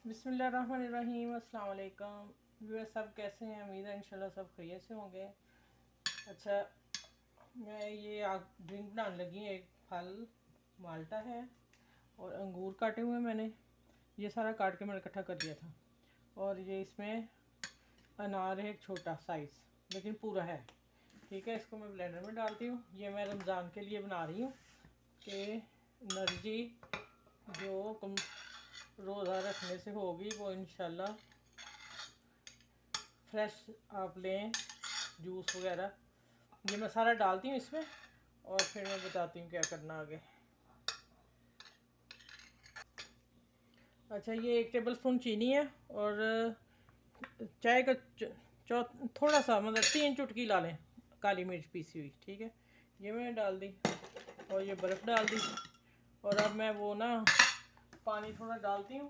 बिस्मिल्लाहिर्रहमानिर्रहीम। अस्सलाम वालेकुम व्यूअर्स, सब कैसे हैं? उम्मीद है इंशाल्लाह सब खैरियत से होंगे। अच्छा, मैं ये ड्रिंक बनाने लगी। एक फल माल्टा है और अंगूर काटे हुए मैंने, ये सारा काट के मैंने इकट्ठा कर दिया था। और ये इसमें अनार है, एक छोटा साइज़ लेकिन पूरा है। ठीक है, इसको मैं ब्लेंडर में डालती हूँ। ये मैं रमज़ान के लिए बना रही हूँ कि एनर्जी जो कम रोज़ा रखने से होगी वो इंशाल्लाह फ्रेश आप लें, जूस वगैरह। ये मैं सारा डालती हूँ इसमें और फिर मैं बताती हूँ क्या करना आगे। अच्छा, ये 1 टेबल स्पून चीनी है और चाय का थोड़ा सा, मतलब 3 चुटकी ला लें काली मिर्च पीसी हुई। ठीक है, ये मैंने डाल दी और ये बर्फ़ डाल दी। और अब मैं वो ना पानी थोड़ा डालती हूँ,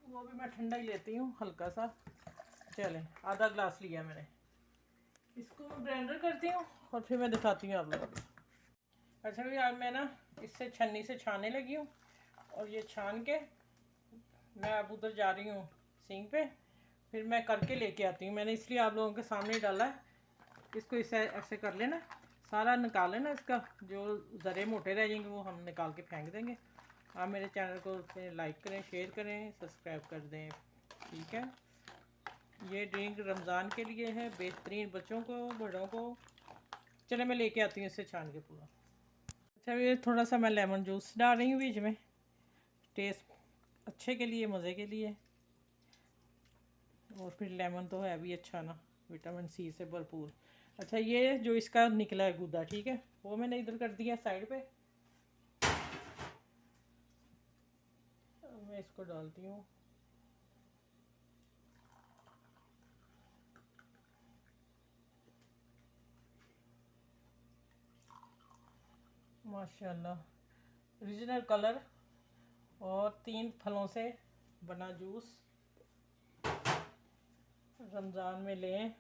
वो भी मैं ठंडा ही लेती हूँ हल्का सा। चलें, आधा ग्लास लिया मैंने। इसको मैं ब्लेंडर करती हूँ और फिर मैं दिखाती हूँ आप लोगों को। अच्छा भी, आज मैं ना इससे छन्नी से छानने लगी हूँ और ये छान के मैं अब उधर जा रही हूँ सिंक पे, फिर मैं करके लेके आती हूँ। मैंने इसलिए आप लोगों के सामने ही डाला है। इसको इसे ऐसे कर लेना, सारा निकाल लेना, इसका जो ज़रे मोटे रह जाएंगे वो हम निकाल के फेंक देंगे। आप मेरे चैनल को लाइक करें, शेयर करें, सब्सक्राइब कर दें। ठीक है, ये ड्रिंक रमज़ान के लिए है, बेहतरीन, बच्चों को, बड़ों को। चले, मैं लेके आती हूँ इससे छान के पूरा। अच्छा, ये थोड़ा सा मैं लेमन जूस डाल रही हूँ बीच में, टेस्ट अच्छे के लिए, मज़े के लिए। और फिर लेमन तो है भी अच्छा ना, विटामिन सी से भरपूर। अच्छा, ये जो इसका निकला है गूदा, ठीक है, वो मैंने इधर कर दिया साइड पे। मैं इसको डालती हूँ। माशाल्लाह, ओरिजिनल कलर और 3 फलों से बना जूस रमज़ान में लें,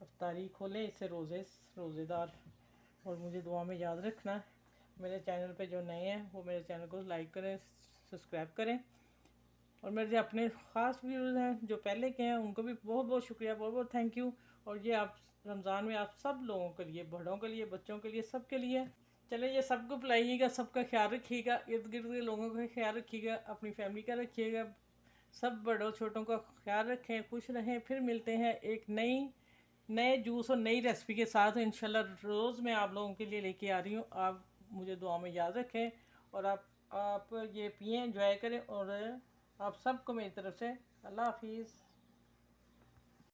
अफ्तारी खोलें इससे, रोज़ेदार। और मुझे दुआ में याद रखना। मेरे चैनल पे जो नए हैं वो मेरे चैनल को लाइक करें, सब्सक्राइब करें। और मेरे जो अपने ख़ास व्यूअर्स हैं जो पहले के हैं, उनको भी बहुत बहुत शुक्रिया, बहुत बहुत थैंक यू। और ये आप रमज़ान में आप सब लोगों के लिए, बड़ों के लिए, बच्चों के लिए, सब के लिए। चले, ये सबको पिलाइएगा, सबका ख्याल रखिएगा, इर्द गिर्द के लोगों का ख्याल रखिएगा, अपनी फैमिली का रखिएगा। सब बड़ों छोटों का ख्याल रखें, खुश रहें। फिर मिलते हैं एक नए जूस और नई रेसिपी के साथ इंशाल्लाह। रोज़ मैं आप लोगों के लिए लेके आ रही हूँ। आप मुझे दुआ में याद रखें और आप ये पिएँ, एंजॉय करें। और आप सबको मेरी तरफ से अल्लाह हाफिज़।